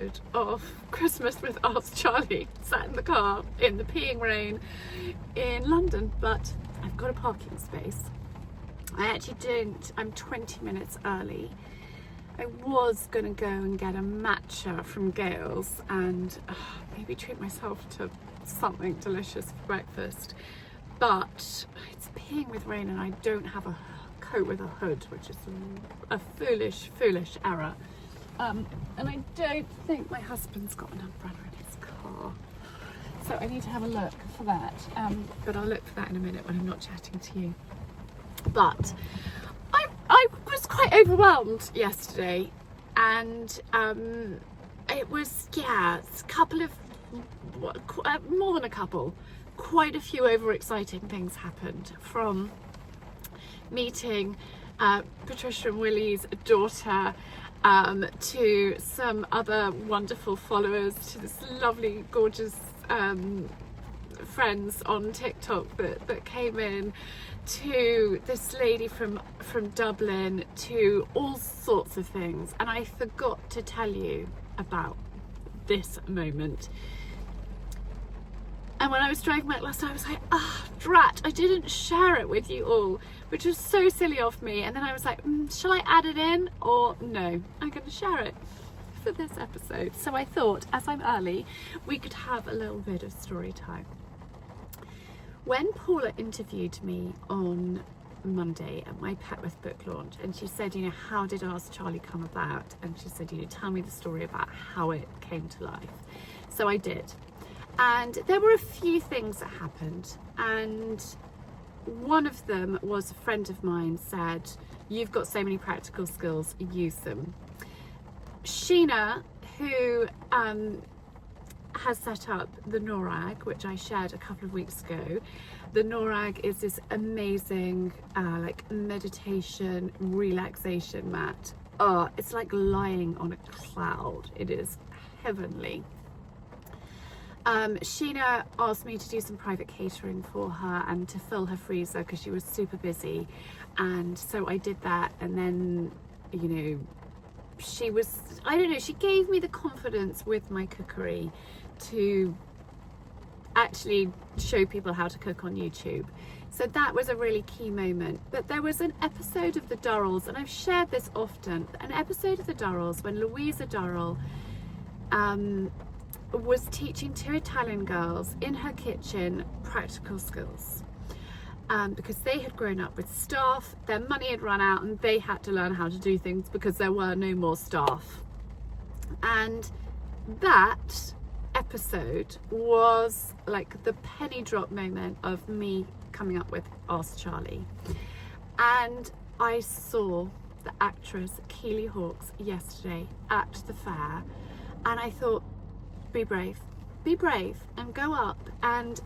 episode of Christmas with Ask Charlie, sat in the car in the peeing rain in London, but I've got a parking space. I actually don't, I'm 20 minutes early. I was gonna go and get a matcha from Gales and maybe treat myself to something delicious for breakfast, but it's peeing with rain and I don't have a coat with a hood, which is a foolish error. And I don't think my husband's got an umbrella in his car, so I need to have a look for that. But I'll look for that in a minute when I'm not chatting to you. But I was quite overwhelmed yesterday, and it was, yeah, a couple of, more than a couple, quite a few overexciting things happened, from meeting Patricia and Willie's daughter, to some other wonderful followers, to this lovely, gorgeous friends on TikTok that came in, to this lady from Dublin, to all sorts of things. And I forgot to tell you about this moment. And when I was driving back last night, I was like, drat, I didn't share it with you all, which was so silly of me. And then I was like, shall I add it in or no? I'm going to share it for this episode. So I thought, as I'm early, we could have a little bit of story time. When Paula interviewed me on Monday at my Petworth book launch, and she said, you know, how did Ask Charlie come about? And she said, you know, tell me the story about how it came to life. So I did. And there were a few things that happened, and one of them was a friend of mine said, you've got so many practical skills, use them. Sheena, who has set up the Norag, which I shared a couple of weeks ago. The Norag is this amazing like meditation relaxation mat. It's like lying on a cloud. It is heavenly. Sheena asked me to do some private catering for her and to fill her freezer because she was super busy, and so I did that. And then, you know, she was, I don't know, she gave me the confidence with my cookery to actually show people how to cook on YouTube. So that was a really key moment. But there was an episode of the Durrells, and I've shared this often, an episode of the Durrells when Louisa Durrell was teaching two Italian girls in her kitchen practical skills, because they had grown up with staff, their money had run out, and they had to learn how to do things because there were no more staff. And that episode was like the penny drop moment of me coming up with Ask Charlie. And I saw the actress Keeley Hawes yesterday at the fair, and I thought, be brave and go up and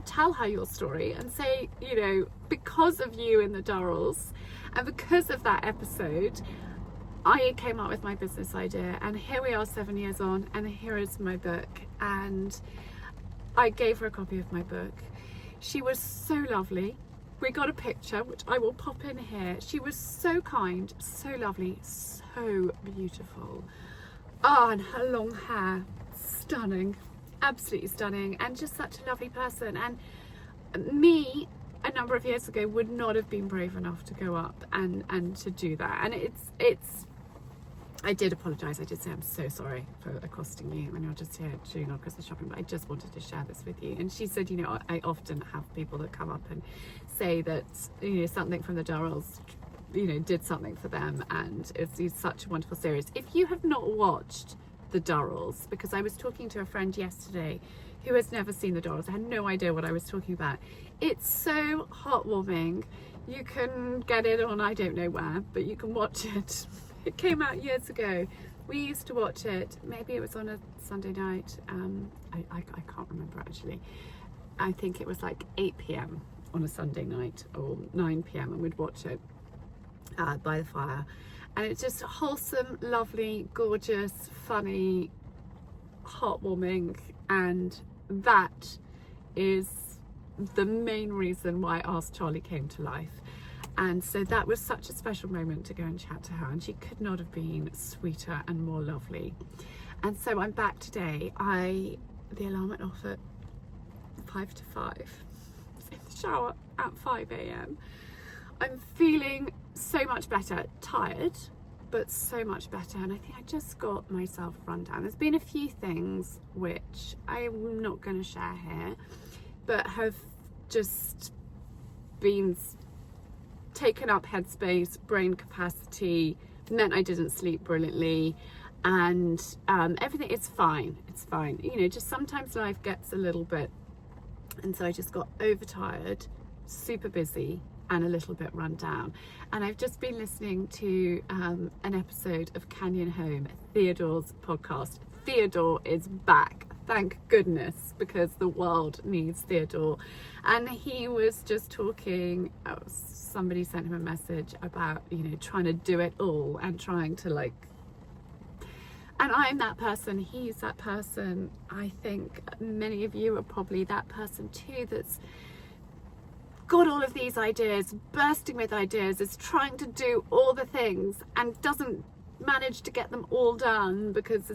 tell her your story and say, you know, because of you in the Durrells and because of that episode, I came up with my business idea, and here we are 7 years on, and here is my book. And I gave her a copy of my book. She was so lovely. We got a picture, which I will pop in here. She was so kind, so lovely, so beautiful. And her long hair, stunning, absolutely stunning, and just such a lovely person. And me, a number of years ago, would not have been brave enough to go up and to do that. And it's I did apologise. I did say I'm so sorry for accosting you when you're just here doing our Christmas shopping, but I just wanted to share this with you. And she said, you know, I often have people that come up and say that, you know, something from the Durrells, you know, did something for them, and it's such a wonderful series. If you have not watched the Durrells, because I was talking to a friend yesterday who has never seen the Durrells, I had no idea what I was talking about. It's so heartwarming. You can get it on, I don't know where, but you can watch it. It came out years ago. We used to watch it, maybe it was on a Sunday night. I can't remember actually. I think it was like 8 p.m. on a Sunday night, or 9 p.m, and we'd watch it by the fire. And it's just wholesome, lovely, gorgeous, funny, heartwarming, and that is the main reason why Ask Charlie came to life. And so that was such a special moment to go and chat to her, and she could not have been sweeter and more lovely. And so I'm back today. The alarm went off at 5 to 5. I was in the shower at 5 a.m. I'm feeling so much better, tired, but so much better. And I think I just got myself run down. There's been a few things which I'm not going to share here, but have just been taken up headspace, brain capacity, meant I didn't sleep brilliantly, and everything. It's fine, you know, just sometimes life gets a little bit, and so I just got overtired, super busy, and a little bit run down. And I've just been listening to an episode of Canyon Home, Theodore's podcast. Theodore is back, thank goodness, because the world needs Theodore. And he was just talking, somebody sent him a message about, you know, trying to do it all and trying to, like, and I'm that person, he's that person. I think many of you are probably that person too, that's got all of these ideas, bursting with ideas, is trying to do all the things and doesn't manage to get them all done because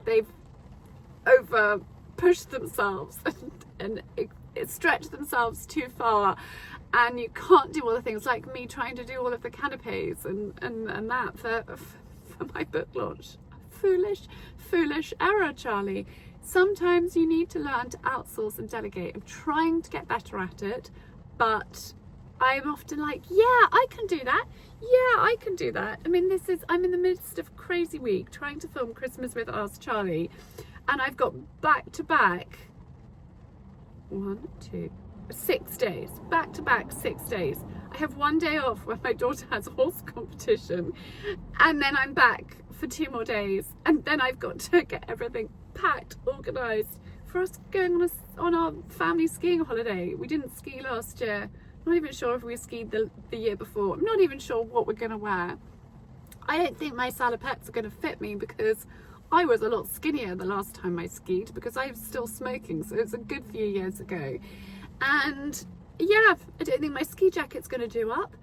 they've over pushed themselves and stretched themselves too far, and you can't do all the things, like me trying to do all of the canapes and that for my book launch. Foolish error, Charlie. Sometimes you need to learn to outsource and delegate. I'm trying to get better at it, but I'm often like, yeah, I can do that. Yeah, I can do that. I mean, I'm in the midst of a crazy week trying to film Christmas with Ask Charlie, and I've got back to back 6 days, back to back 6 days. I have one day off when my daughter has a horse competition, and then I'm back for 2 more days, and then I've got to get everything packed, organised for us going on our family skiing holiday. We didn't ski last year. I'm not even sure if we skied the year before. I'm not even sure what we're going to wear. I don't think my salopettes are going to fit me because I was a lot skinnier the last time I skied, because I was still smoking, so it was a good few years ago. And yeah, I don't think my ski jacket's going to do up.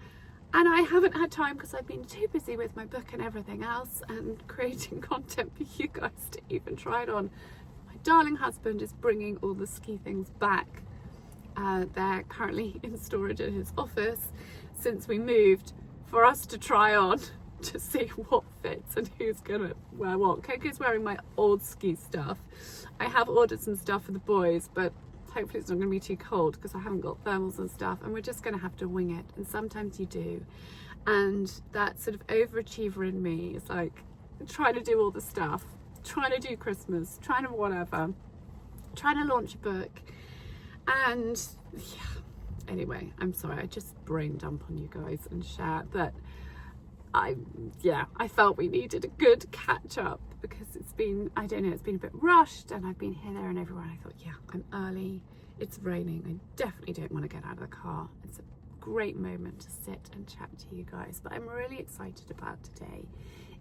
And I haven't had time because I've been too busy with my book and everything else and creating content for you guys to even try it on. My darling husband is bringing all the ski things back. They're currently in storage in his office since we moved, for us to try on to see what fits and who's gonna wear what. Coco's wearing my old ski stuff. I have ordered some stuff for the boys, but hopefully it's not going to be too cold because I haven't got thermals and stuff, and we're just going to have to wing it. And sometimes you do, and that sort of overachiever in me is like trying to do all the stuff, trying to do Christmas, trying to whatever, trying to launch a book. And yeah, anyway, I'm sorry, I just brain dump on you guys and share, but I felt we needed a good catch up because it's been, I don't know, it's been a bit rushed, and I've been here, there and everywhere. I thought, yeah, I'm early, it's raining, I definitely don't want to get out of the car. It's a great moment to sit and chat to you guys, but I'm really excited about today.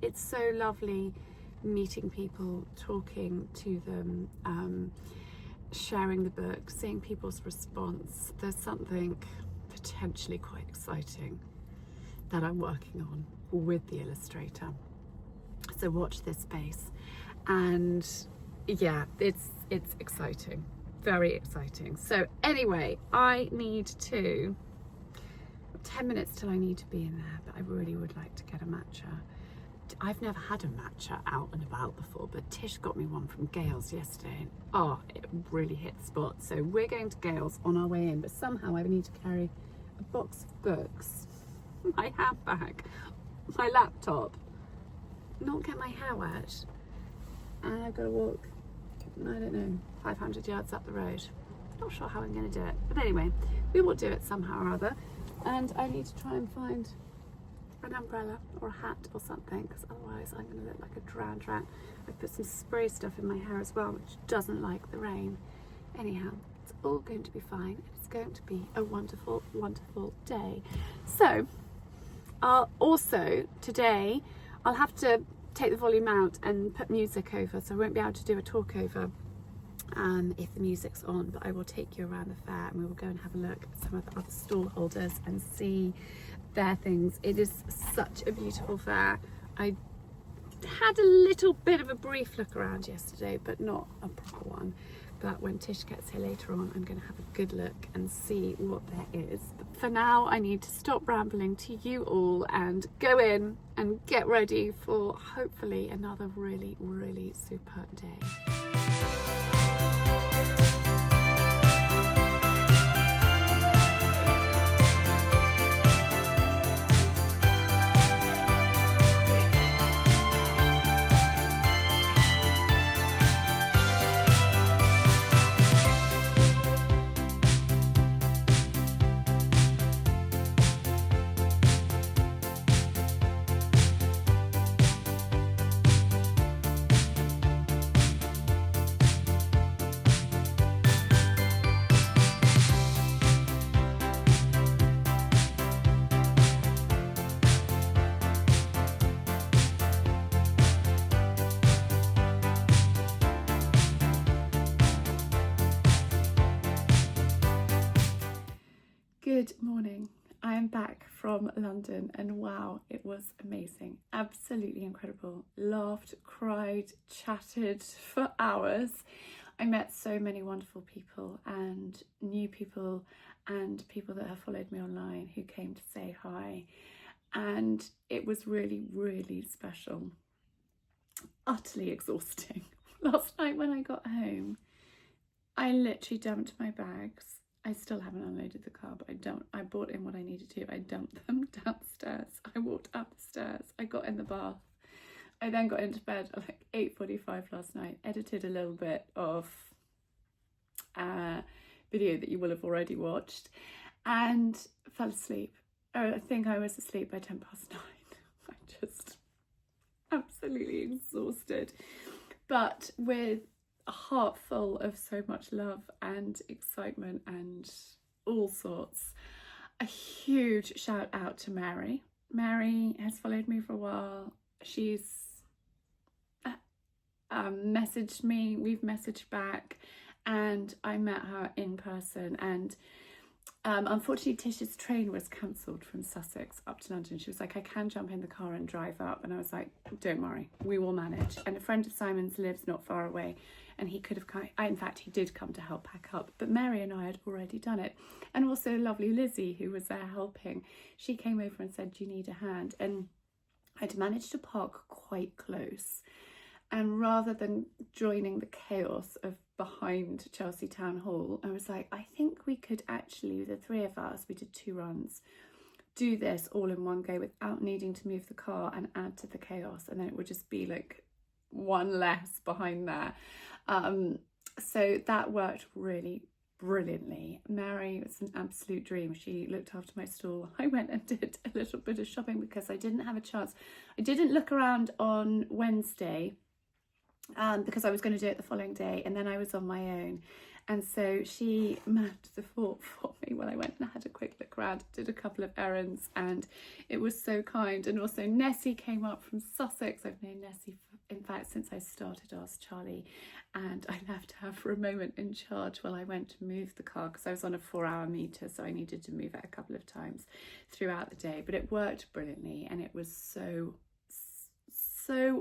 It's so lovely meeting people, talking to them, sharing the book, seeing people's response. There's something potentially quite exciting that I'm working on with the illustrator, so watch this space. And yeah, it's exciting, very exciting. So anyway, I need 10 minutes till I need to be in there, but I really would like to get a matcha. I've never had a matcha out and about before, but Tish got me one from Gales yesterday, and oh, it really hit the spot. So we're going to Gales on our way in, but somehow I need to carry a box of books, my handbag, my laptop, not get my hair wet, and I've got to walk, I don't know, 500 yards up the road. Not sure how I'm going to do it, but anyway, we will do it somehow or other. And I need to try and find an umbrella or a hat or something, because otherwise I'm going to look like a drowned rat. I've put some spray stuff in my hair as well, which doesn't like the rain. Anyhow, it's all going to be fine. It's going to be a wonderful, wonderful day. So also today I'll have to take the volume out and put music over, so I won't be able to do a talk over if the music's on, but I will take you around the fair and we will go and have a look at some of the other stall holders and see their things. It is such a beautiful fair. I had a little bit of a brief look around yesterday, but not a proper one. But when Tish gets here later on, I'm going to have a good look and see what there is. But for now, I need to stop rambling to you all and go in and get ready for hopefully another really, really super day. Good morning. I am back from London and wow, it was amazing. Absolutely incredible. Laughed, cried, chatted for hours. I met so many wonderful people and new people and people that have followed me online who came to say hi. And it was really, really special. Utterly exhausting. Last night when I got home, I literally dumped my bags. I still haven't unloaded the car, but I brought in what I needed to. I dumped them downstairs. I walked up the stairs. I got in the bath. I then got into bed at like 8:45 last night, edited a little bit of video that you will have already watched, and fell asleep. I think I was asleep by 9:10. I'm just absolutely exhausted, but with a heart full of so much love and excitement and all sorts. A huge shout out to Mary. Mary has followed me for a while. She's messaged me, we've messaged back, and I met her in person. And unfortunately Tish's train was cancelled from Sussex up to London. She was like, I can jump in the car and drive up, and I was like, don't worry, we will manage. And a friend of Simon's lives not far away, and he could have come. In fact, he did come to help pack up, but Mary and I had already done it. And also lovely Lizzie, who was there helping, she came over and said, do you need a hand? And I'd managed to park quite close, and rather than joining the chaos of behind Chelsea Town Hall, I was like, I think we could actually, the three of us, we did 2 runs, do this all in one go without needing to move the car and add to the chaos, and then it would just be like one less behind there. So that worked really brilliantly. Mary was an absolute dream. She looked after my stall. I went and did a little bit of shopping because I didn't have a chance. I didn't look around on Wednesday because I was going to do it the following day, and then I was on my own, and so she manned the fort for me when I went and had a quick look around, did a couple of errands, and it was so kind. And also Nessie came up from Sussex. I've known Nessie in fact since I started Ask Charlie, and I left her for a moment in charge while I went to move the car because I was on a 4-hour meter, so I needed to move it a couple of times throughout the day. But it worked brilliantly, and it was so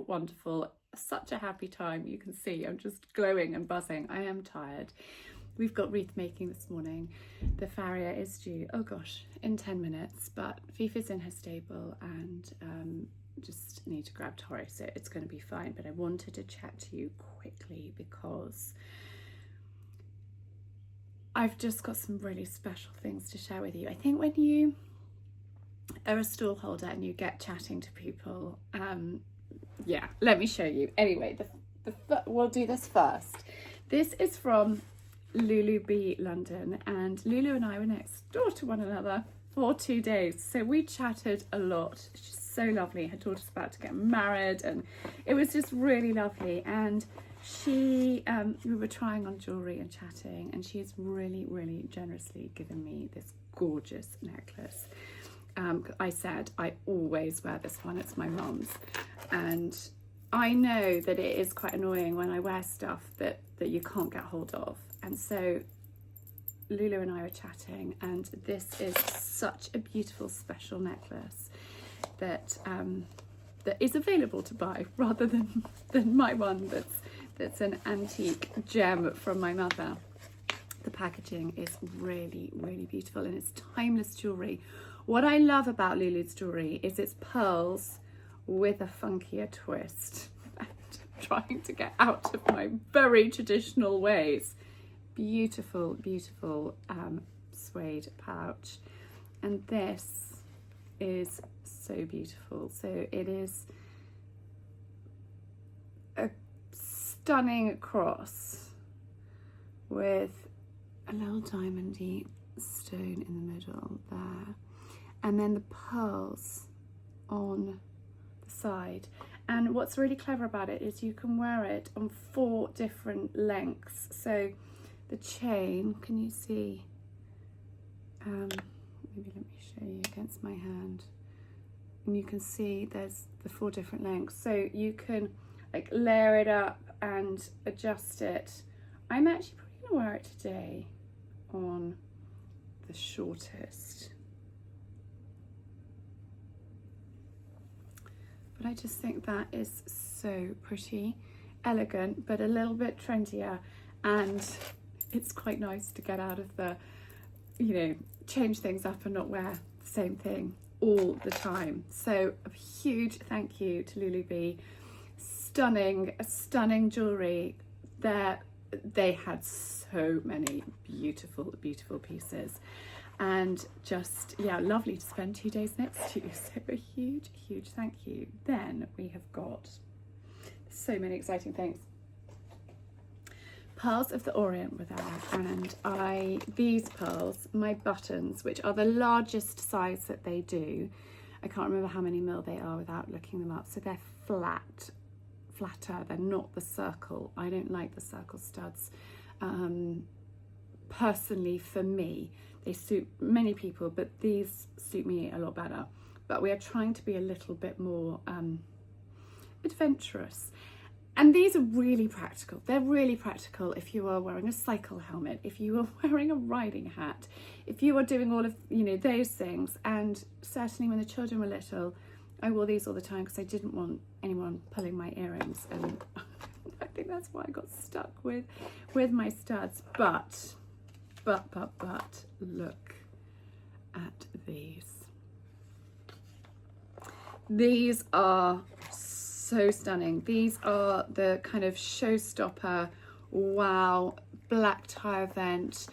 wonderful. Such a happy time. You can see I'm just glowing and buzzing. I am tired. We've got wreath making this morning. The farrier is due, oh gosh, in 10 minutes, but Fifi's in her stable and just need to grab Torres, so it's going to be fine. But I wanted to chat to you quickly because I've just got some really special things to share with you. I think when you are a stall holder and you get chatting to people, yeah, let me show you. Anyway, we'll do this first. This is from Lulu B London, and Lulu and I were next door to one another for 2 days, so we chatted a lot. She's so lovely. Her daughter's about to get married, and it was just really lovely. And she we were trying on jewellery and chatting, and she's really generously given me this gorgeous necklace. I said I always wear this one, it's my mum's, and I know that it is quite annoying when I wear stuff that you can't get hold of. And so Lulu and I were chatting, and this is such a beautiful special necklace that that is available to buy, rather than my one that's an antique gem from my mother. The packaging is really, really beautiful, and it's timeless jewellery. What I love about Lulu's jewellery is its pearls with a funkier twist. I'm trying to get out of my very traditional ways. Beautiful, beautiful suede pouch. And this is so beautiful. So it is a stunning cross with a little diamondy stone in the middle there, and then the pearls on the side. And what's really clever about it is you can wear it on 4 different lengths. So the chain, can you see? Maybe let me show you against my hand. And you can see there's the 4 different lengths. So you can like layer it up and adjust it. I'm actually probably gonna wear it today on the shortest. But I just think that is so pretty, elegant, but a little bit trendier, and it's quite nice to get out of the, you know, change things up and not wear the same thing all the time. So a huge thank you to Lulu B. Stunning jewellery. They had so many beautiful, beautiful pieces, and just, yeah, lovely to spend 2 days next to you. So a huge, huge thank you. Then we have got so many exciting things. Pearls of the Orient were there, and these pearls, my buttons, which are the largest size that they do, I can't remember how many mil they are without looking them up, so they're flatter, they're not the circle. I don't like the circle studs. Personally, for me, they suit many people, but these suit me a lot better. But we are trying to be a little bit more adventurous. And these are really practical. They're really practical if you are wearing a cycle helmet, if you are wearing a riding hat, if you are doing all of, you know, those things. And certainly when the children were little, I wore these all the time because I didn't want anyone pulling my earrings, and I think that's why I got stuck with my studs. But look at these. These are so stunning. These are the kind of showstopper, wow, black tie event,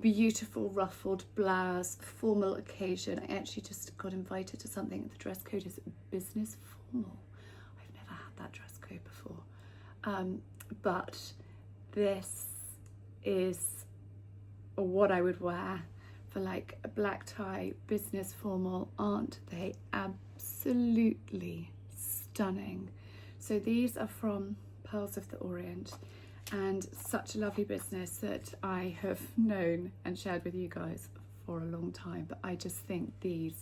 beautiful ruffled blouse, formal occasion. I actually just got invited to something. The dress code is business formal. I've never had that dress code before. But this is what I would wear for like a black tie, business formal. Aren't they absolutely stunning? So these are from Pearls of the Orient, and such a lovely business that I have known and shared with you guys for a long time. But I just think these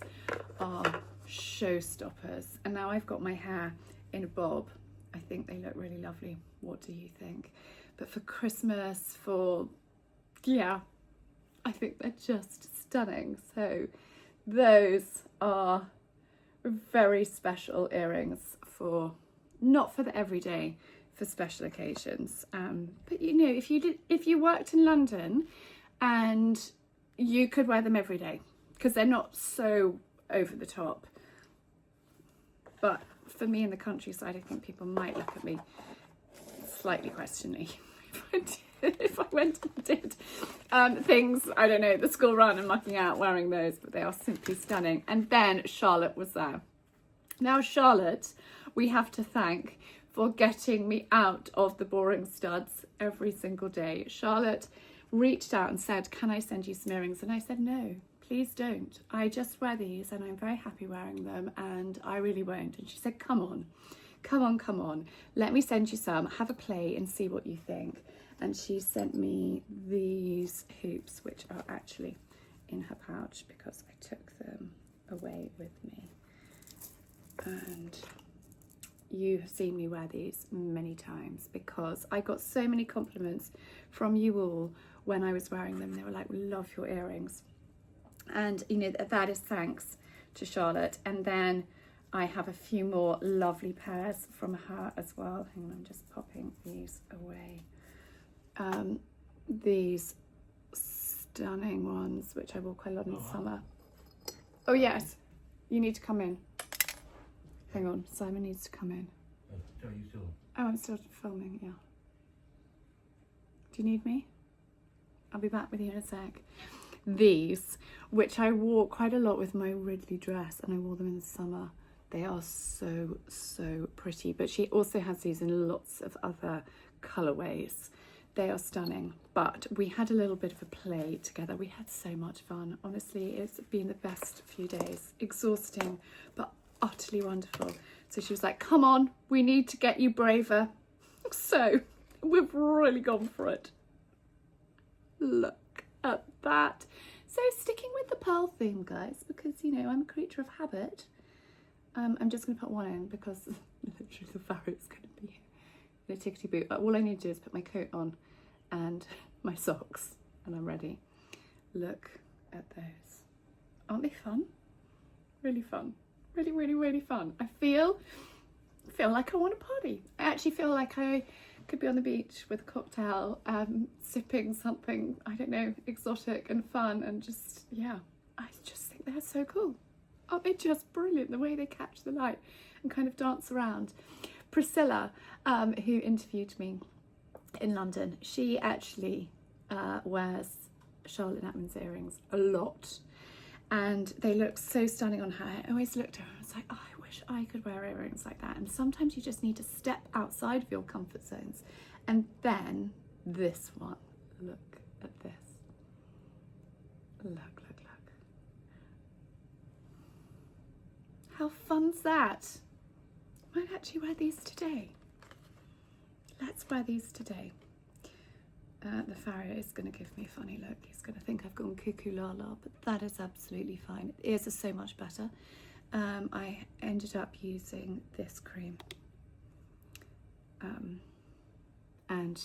are showstoppers. And now I've got my hair in a bob. I think they look really lovely. What do you think? But for Christmas, yeah, I think they're just stunning. So those are very special earrings for, not for the everyday, for special occasions. But you know, if you worked in London, and you could wear them every day because they're not so over the top. But for me in the countryside, I think people might look at me slightly questioning if I went and did things, I don't know, the school run and mucking out wearing those, but they are simply stunning. And then Charlotte was there. Now Charlotte, we have to thank for getting me out of the boring studs every single day. Charlotte reached out and said, can I send you some earrings? And I said, no, please don't. I just wear these and I'm very happy wearing them, and I really won't. And she said, come on. Let me send you some, have a play and see what you think. And she sent me these hoops, which are actually in her pouch because I took them away with me. And you have seen me wear these many times because I got so many compliments from you all when I was wearing them. They were like, we love your earrings. And you know, that is thanks to Charlotte. And then I have a few more lovely pairs from her as well. Hang on, I'm just popping these away. These stunning ones, which I wore quite a lot in the summer. Oh yes, you need to come in. Hang on, Simon needs to come in. Oh, you still? Oh, I'm still filming, yeah. Do you need me? I'll be back with you in a sec. These, which I wore quite a lot with my Ridley dress, and I wore them in the summer. They are so, so pretty. But she also has these in lots of other colourways. They are stunning. But we had a little bit of a play together. We had so much fun. Honestly, it's been the best few days. Exhausting, but utterly wonderful. So she was like, come on, we need to get you braver. So we've really gone for it. Look at that. So sticking with the pearl theme, guys, because, you know, I'm a creature of habit. I'm just going to put one in because literally the farrier's going to be in a tickety boot. All I need to do is put my coat on and my socks and I'm ready. Look at those. Aren't they fun? Really fun. Really, really, really fun. I feel like I want to party. I actually feel like I could be on the beach with a cocktail, sipping something, I don't know, exotic and fun, and just, yeah, I just think they're so cool. Aren't they just brilliant, the way they catch the light and kind of dance around? Priscilla, who interviewed me in London, she actually wears Charlotte Atman's earrings a lot. And they look so stunning on her. I always looked at her and was like, oh, I wish I could wear earrings like that. And sometimes you just need to step outside of your comfort zones. And then this one, look at this. Look, look, look. How fun's that? I might actually wear these today. Let's wear these today. The farrier is going to give me a funny look. He's going to think I've gone cuckoo la la, but that is absolutely fine. Ears are so much better. I ended up using this cream. And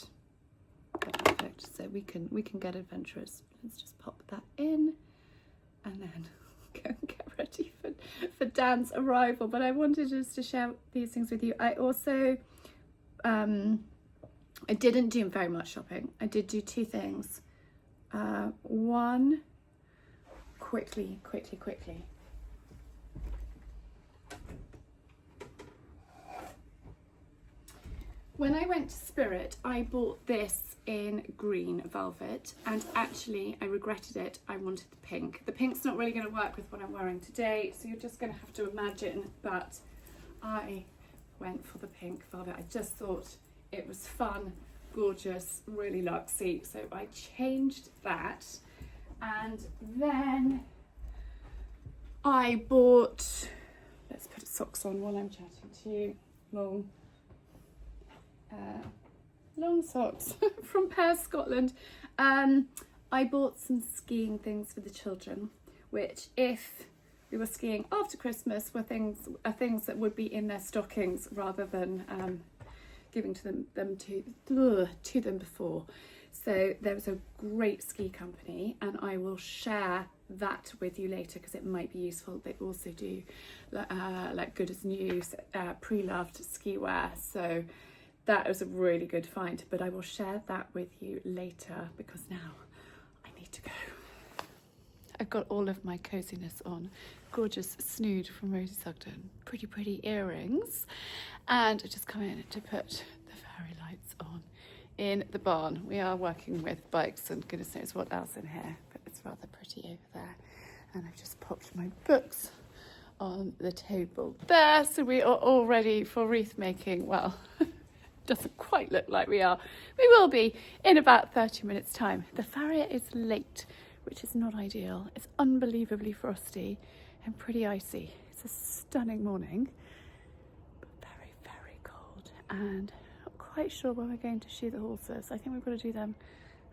perfect. So we can get adventurous. Let's just pop that in and then go and get ready for Dan's arrival. But I wanted just to share these things with you. I also I didn't do very much shopping. I did do two things. One, quickly. When I went to Spirit, I bought this in green velvet, and actually I regretted it. I wanted the pink. The pink's not really going to work with what I'm wearing today, so you're just going to have to imagine, but I went for the pink velvet. I just thought it was fun, gorgeous, really luxy, so I changed that. And then I bought, let's put socks on while I'm chatting to you, long socks from Pears, Scotland. I bought some skiing things for the children, which if we were skiing after Christmas are things that would be in their stockings rather than giving to them before. So there was a great ski company, and I will share that with you later because it might be useful. They also do like good as new pre-loved ski wear, so that was a really good find, but I will share that with you later because now I need to go. I've got all of my coziness on. Gorgeous snood from Rosie Sugden. Pretty earrings. And I just come in to put the fairy lights on in the barn. We are working with bikes and goodness knows what else in here, but it's rather pretty over there. And I've just popped my books on the table there. So we are all ready for wreath making. Well, doesn't quite look like we are. We will be in about 30 minutes time. The farrier is late, which is not ideal. It's unbelievably frosty and pretty icy. It's a stunning morning, but very cold, and not quite sure when we're going to shoe the horses. I think we've got to do them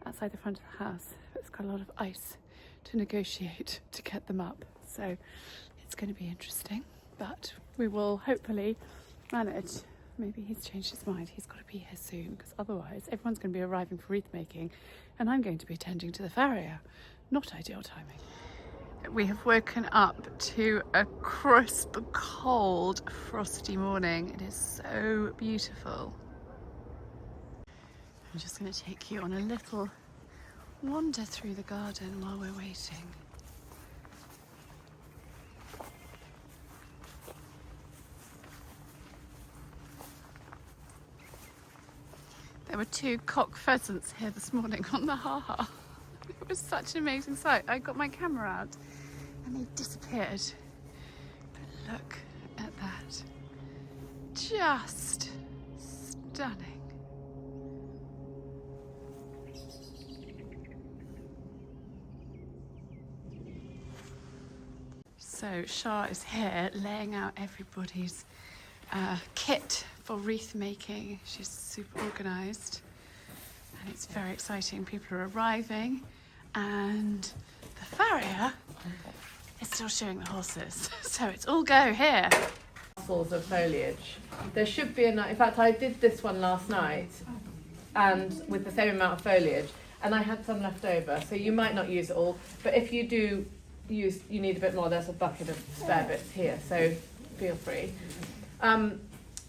outside the front of the house. It's got a lot of ice to negotiate to get them up, so it's going to be interesting, but we will hopefully manage. Maybe he's changed his mind. He's got to be here soon, because otherwise everyone's going to be arriving for wreath making and I'm going to be attending to the farrier. Not ideal timing. We have woken up to a crisp, cold, frosty morning. It is so beautiful. I'm just going to take you on a little wander through the garden while we're waiting. There were 2 cock pheasants here this morning on the ha-ha. It was such an amazing sight. I got my camera out and they disappeared. But look at that. Just stunning. So Shah is here laying out everybody's kit for wreath making. She's super organised and it's very exciting. People are arriving and the farrier is still showing the horses. So it's all go here. Armfuls of foliage. There should be enough. In fact, I did this one last night and with the same amount of foliage and I had some left over. So you might not use it all, but if you do you need a bit more, there's a bucket of spare bits here, so feel free.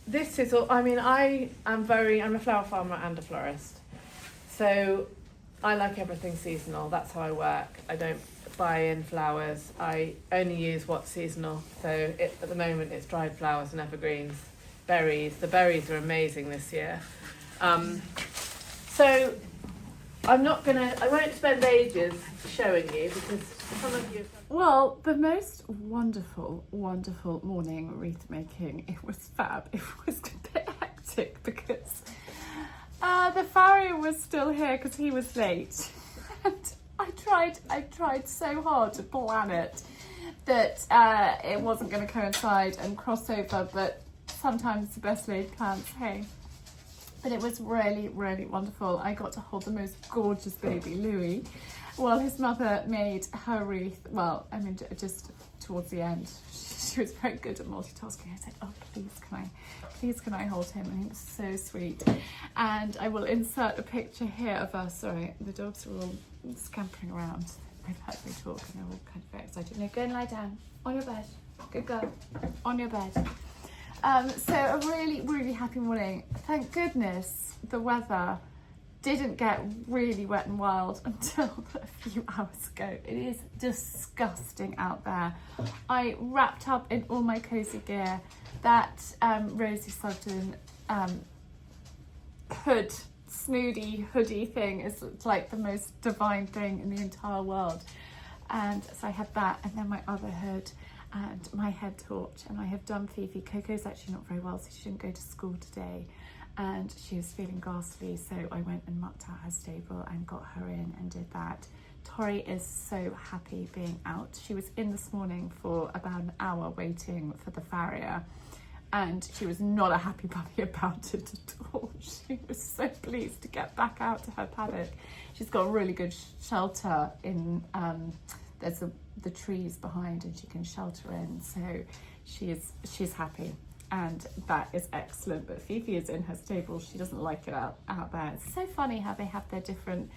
This is all, I mean, I'm a flower farmer and a florist, so I like everything seasonal. That's how I work. I don't buy in flowers. I only use what's seasonal. So at the moment it's dried flowers and evergreens. Berries. The berries are amazing this year. So I won't spend ages showing you because some of you... Well, the most wonderful, wonderful morning wreath making. It was fab. It was a bit hectic because the farrier was still here because he was late. And I tried so hard to plan it that it wasn't going to coincide and cross over, but sometimes the best laid plans, hey. But it was really, really wonderful. I got to hold the most gorgeous baby, Louis, while his mother made her wreath. Well, I mean, just towards the end, she was very good at multitasking. I said, oh, please can I hold him? And he was so sweet. And I will insert a picture here of us. Sorry, the dogs are all scampering around. They've heard me talk and they're all kind of very excited. No, go and lie down on your bed. Good girl, on your bed. So a really, really happy morning. Thank goodness the weather didn't get really wet and wild until a few hours ago. It is disgusting out there. I wrapped up in all my cosy gear. That Rosie Sugden hoodie thing is like the most divine thing in the entire world. And so I had that, and then my other hood and my head torch, and I have done Fifi. Coco's actually not very well, so she didn't go to school today and she was feeling ghastly, so I went and mucked out her stable and got her in and did that. Tori is so happy being out. She was in this morning for about an hour waiting for the farrier and she was not a happy puppy about it at all. She was so pleased to get back out to her paddock. She's got a really good shelter in there's the trees behind and she can shelter in, so she's happy and that is excellent. But Fifi is in her stable. She doesn't like it out there. It's so funny how they have their different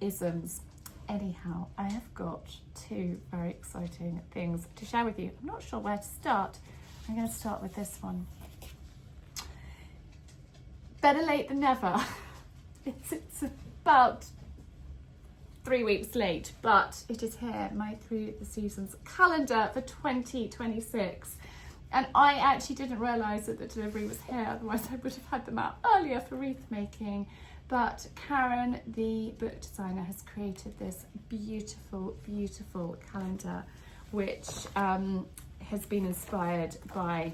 isms. Anyhow, I have got 2 very exciting things to share with you. I'm not sure where to start. I'm going to start with this one. Better late than never. It's about 3 weeks late, but it is here, my Through the Seasons calendar for 2026. And I actually didn't realise that the delivery was here, otherwise I would have had them out earlier for wreath making. But Karen, the book designer, has created this beautiful, beautiful calendar, which has been inspired by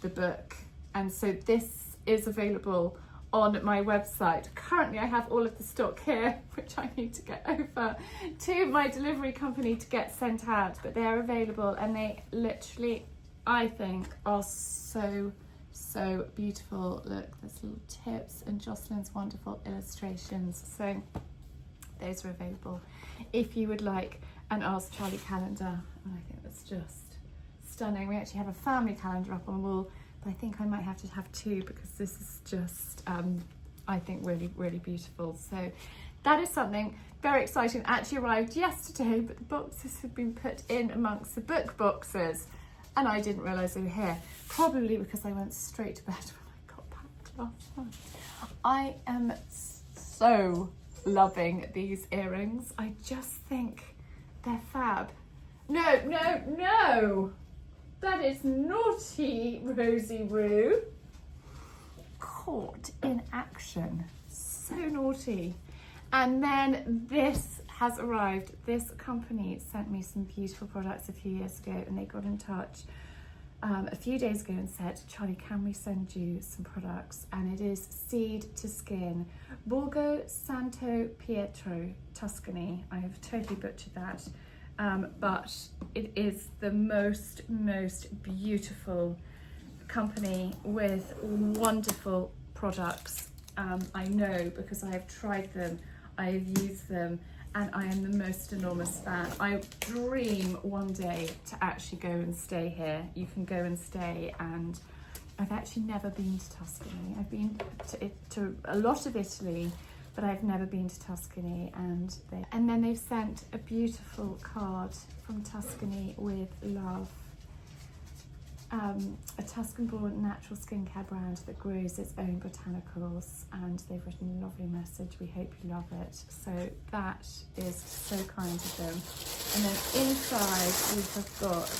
the book. And so this is available on my website. Currently I have all of the stock here, which I need to get over to my delivery company to get sent out, but they're available and they literally, I think, are so beautiful. Look, there's little tips and Jocelyn's wonderful illustrations, so those are available if you would like an Ask Charlie calendar. And I think that's just stunning. We actually have a family calendar up on the wall, but I think I might have to have 2 because this is just I think really, really beautiful. So that is something very exciting. Actually arrived yesterday, but the boxes had been put in amongst the book boxes and I didn't realise they were here. Probably because I went straight to bed when I got back last night. I am so loving these earrings. I just think they're fab. No, no, no! That is naughty, Rosie Roo. Caught in action. So naughty. And then this has arrived. This company sent me some beautiful products a few years ago and they got in touch a few days ago and said, Charlie, can we send you some products? And it is Seed to Skin, Borgo Santo Pietro, Tuscany. I have totally butchered that. But it is the most beautiful company with wonderful products. I know because I have tried them, I have used them, and I am the most enormous fan. I dream one day to actually go and stay here. You can go and stay, and I've actually never been to Tuscany. I've been to a lot of Italy, but I've never been to Tuscany, and then they've sent a beautiful card from Tuscany with love. A Tuscan-born natural skincare brand that grows its own botanicals, and they've written a lovely message. We hope you love it. So that is so kind of them. And then inside we have got,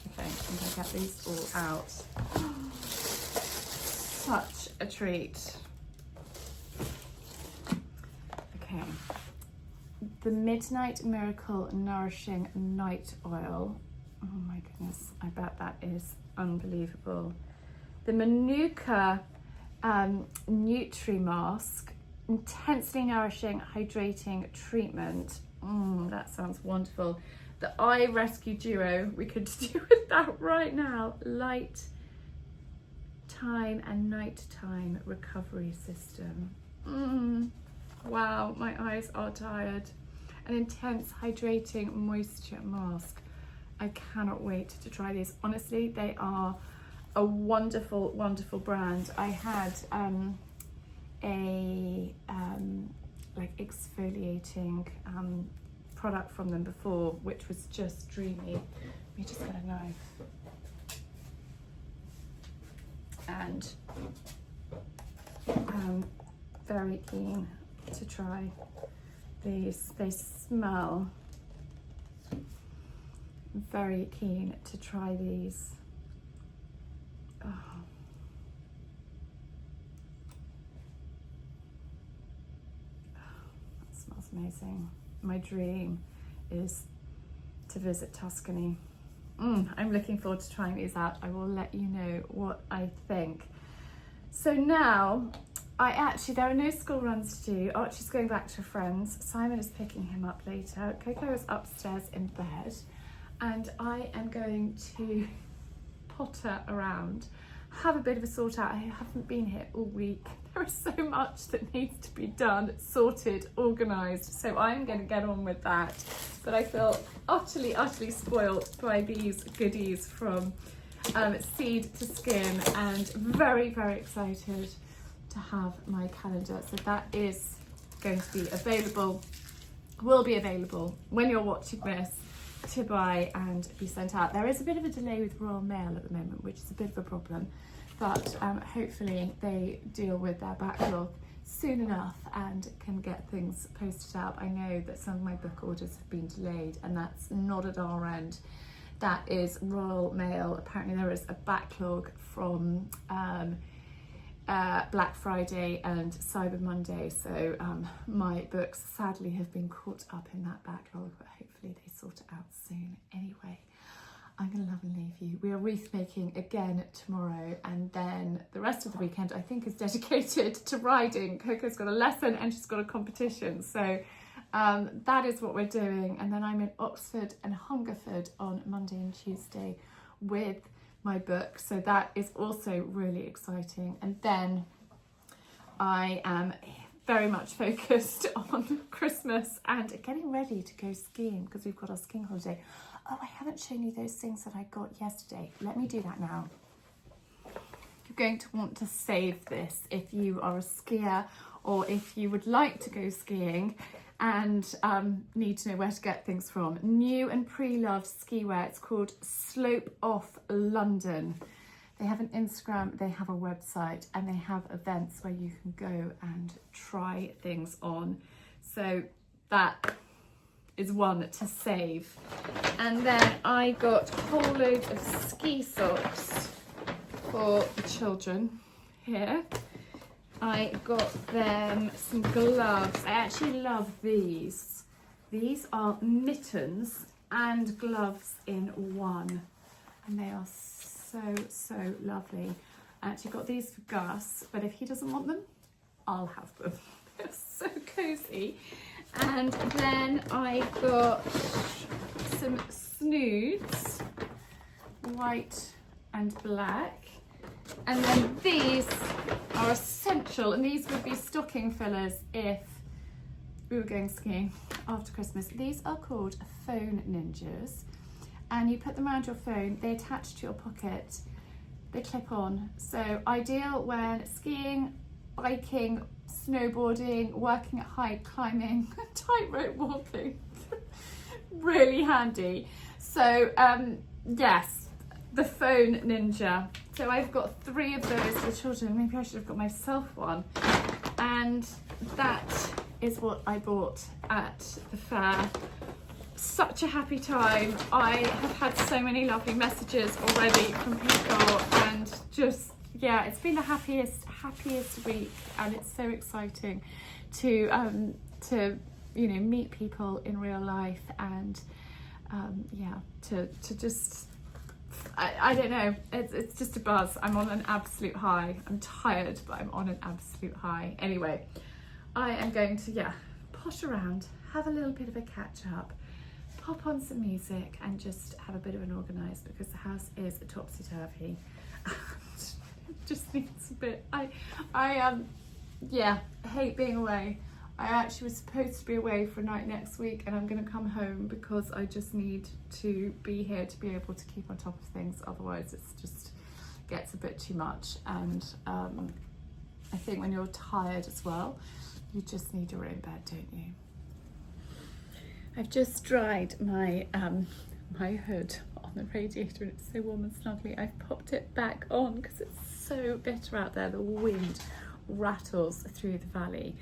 okay, I'm going to get these all out. Such a treat. Okay, the Midnight Miracle Nourishing Night Oil. Oh my goodness, I bet that is unbelievable. The Manuka Nutri Mask, intensely nourishing, hydrating treatment. That sounds wonderful. The Eye Rescue Duo, we could do with that right now. Light time and nighttime recovery system. Wow, my eyes are tired. An intense hydrating moisture mask. I cannot wait to try these. Honestly, they are a wonderful, wonderful brand. I had a like exfoliating product from them before, which was just dreamy. Let me just get a knife. And I'm very keen to try these. They smell. Very keen to try these. Oh. That smells amazing. My dream is to visit Tuscany. I'm looking forward to trying these out. I will let you know what I think. So now, there are no school runs to do. Archie's going back to friends. Simon is picking him up later. Coco is upstairs in bed. And I am going to potter around, have a bit of a sort out. I haven't been here all week. There is so much that needs to be done, sorted, organised. So I'm going to get on with that. But I feel utterly spoilt by these goodies from Seed to Skin, and very excited to have my calendar. So that is going to be available, will be available when you're watching this, to buy and be sent out. There is a bit of a delay with Royal Mail at the moment, which is a bit of a problem, but hopefully they deal with their backlog soon enough and can get things posted out. I know that some of my book orders have been delayed, and that's not at our end. That is Royal Mail. Apparently there is a backlog from Black Friday and Cyber Monday, so my books sadly have been caught up in that backlog, but hopefully they sort it out soon. Anyway, I'm going to love and leave you. We are wreath making again tomorrow, and then the rest of the weekend I think is dedicated to riding. Coco's got a lesson and she's got a competition, so that is what we're doing. And then I'm in Oxford and Hungerford on Monday and Tuesday with my book, so that is also really exciting. And then I am very much focused on Christmas and getting ready to go skiing, because we've got our skiing holiday. Oh, I haven't shown you those things that I got yesterday. Let me do that now. you're going to want to save this if you are a skier or if you would like to go skiing and need to know where to get things from. New and pre-loved ski wear. It's called Slope Off London. They have an Instagram, they have a website, and they have events where you can go and try things on. So that is one to save. And then I got a whole load of ski socks for the children here. I got them some gloves. I actually love these. These are mittens and gloves in one, and they are so lovely. I actually got these for Gus, but if he doesn't want them, I'll have them. They're so cozy. And then I got some snoods, white and black. And then these are essential, and these would be stocking fillers if we were going skiing after Christmas. These are called phone ninjas, and you put them around your phone, they attach to your pocket, they clip on. So ideal when skiing, biking, snowboarding, working at height, climbing, tightrope walking. Really handy. So yes, the phone ninja. So I've got 3 of those for the children. Maybe I should have got myself one. And that is what I bought at the fair. Such a happy time. I have had so many lovely messages already from people, and just, yeah, it's been the happiest week, and it's so exciting to you know, meet people in real life, and yeah, to just, I don't know, it's just a buzz. I'm on an absolute high. I'm tired, but I'm on an absolute high. Anyway, I am going to, yeah, posh around, have a little bit of a catch up, pop on some music, and just have a bit of an organise, because the house is topsy-turvy. Just needs a bit. Yeah, hate being away. I actually was supposed to be away for a night next week, and I'm going to come home because I just need to be here to be able to keep on top of things. Otherwise, it's just gets a bit too much. And I think when you're tired as well, you just need your own bed, don't you? I've just dried my my hood on the radiator, and it's so warm and snuggly. I've popped it back on because it's so bitter out there. The wind rattles through the valley.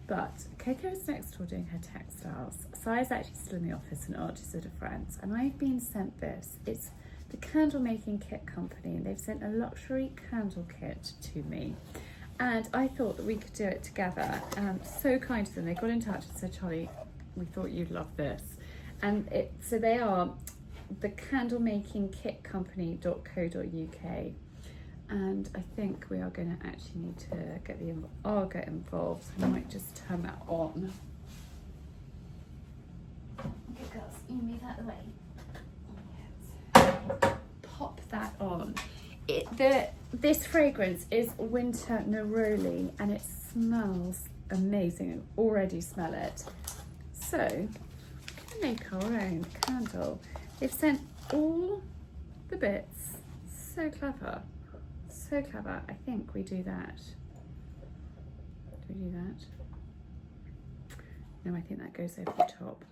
But Coco's next door doing her textiles. Si's actually still in the office, and Archie's at a friend's, and I've been sent this. It's the Candle Making Kit Company, and they've sent a luxury candle kit to me. And I thought that we could do it together. So kind of them. They got in touch and said, Charlie, we thought you'd love this. And so they are the candlemakingkitcompany.co.uk. And I think we are going to actually need to get I'll get involved. I might just turn that on. Okay, girls, you move out of the way. Pop that on. This fragrance is Winter Neroli, and it smells amazing. I already smell it. So we're going to make our own candle. They've sent all the bits. So clever. So clever. I think we do that. Do we do that? No, I think that goes over the top.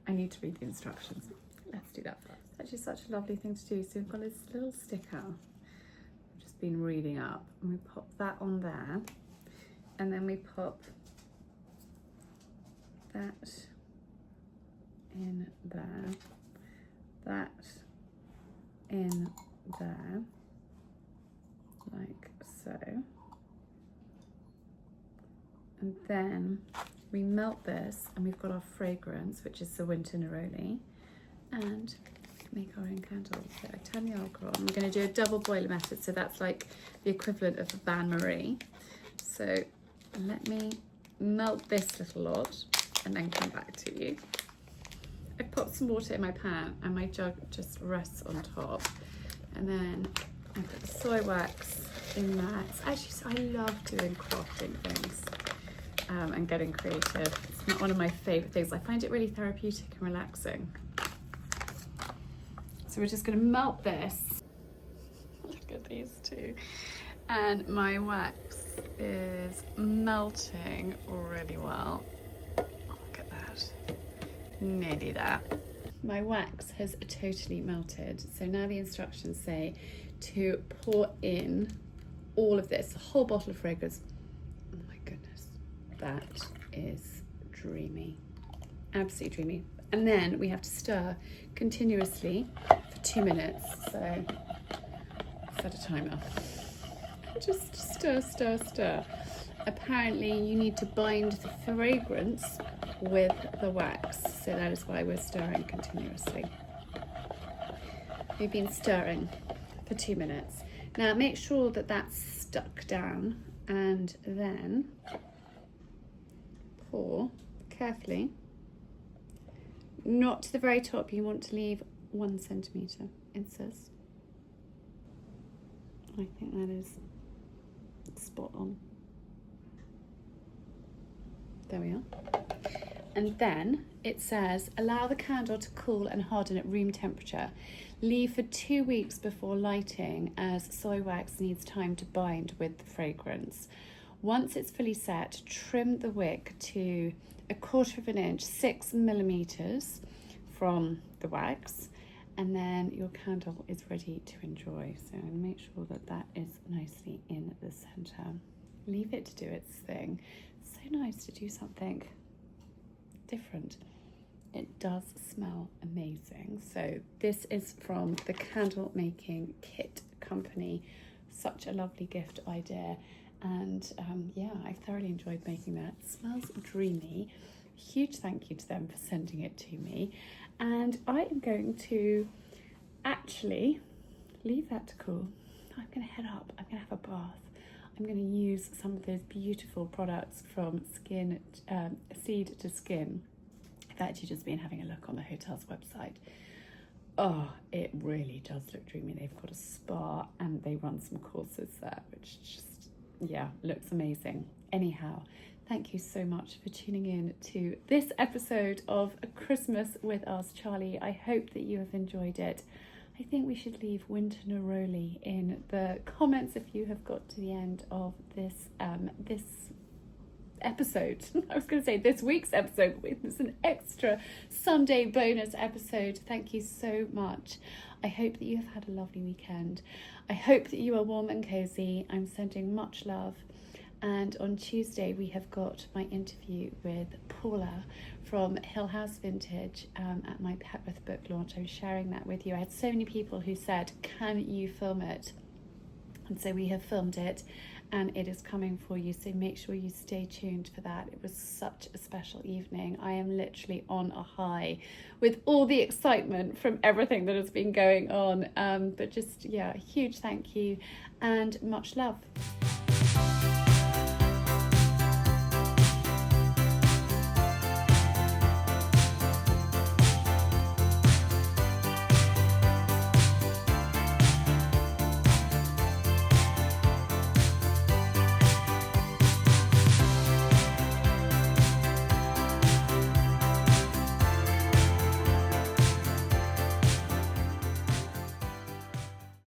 I need to read the instructions. Let's do that first. It's actually such a lovely thing to do. So we've got this little sticker I've just been reading up, and we pop that on there, and then we pop that in there, that in there, like so, and then we melt this, and we've got our fragrance, which is the Winter Neroli, and make our own candles. So I turn the alcohol on. We're going to do a double boiler method, so that's like the equivalent of a bain-marie. So let me melt this little lot and then come back to you. I popped some water in my pan, and my jug just rests on top, and then I put the soy wax in there. It's actually, I love doing crafting things and getting creative. It's not one of my favourite things. I find it really therapeutic and relaxing. So we're just going to melt this. Look at these two. And my wax is melting really well. Look at that, nearly there. My wax has totally melted. So now the instructions say to pour in all of this, a whole bottle of fragrance. Oh my goodness, that is dreamy, absolutely dreamy. And then we have to stir continuously for 2 minutes. So set a timer. Just stir, stir, stir. Apparently you need to bind the fragrance with the wax, so that is why we're stirring continuously. We've been stirring for 2 minutes. Now make sure that that's stuck down, and then pour carefully, not to the very top. You want to leave 1 centimetre, it says. I think that is spot on. There we are. And then it says, allow the candle to cool and harden at room temperature. Leave for 2 weeks before lighting, as soy wax needs time to bind with the fragrance. Once it's fully set, trim the wick to 1/4 inch, 6 millimeters from the wax, and then your candle is ready to enjoy. So make sure that that is nicely in the center. Leave it to do its thing. It's so nice to do something different. It does smell amazing. So this is from the Candle Making Kit Company. Such a lovely gift idea. And yeah, I thoroughly enjoyed making that. It smells dreamy. Huge thank you to them for sending it to me. And I am going to actually leave that to cool. I'm going to head up. I'm going to have a bath. I'm going to use some of those beautiful products from Seed to Skin. I've actually just been having a look on the hotel's website. Oh, it really does look dreamy. They've got a spa and they run some courses there, which just, yeah, looks amazing. Anyhow, thank you so much for tuning in to this episode of Christmas with Us Charlie. I hope that you have enjoyed it. I think we should leave Winter Neroli in the comments if you have got to the end of this this episode. I was going to say this week's episode, but it's an extra Sunday bonus episode. Thank you so much. I hope that you have had a lovely weekend. I hope that you are warm and cozy. I'm sending much love. And on Tuesday, we have got my interview with Paula from Hill House Vintage at my Petworth book launch. I was sharing that with you. I had so many people who said, can you film it? And so we have filmed it, and it is coming for you. So make sure you stay tuned for that. It was such a special evening. I am literally on a high with all the excitement from everything that has been going on. But just, yeah, huge thank you and much love.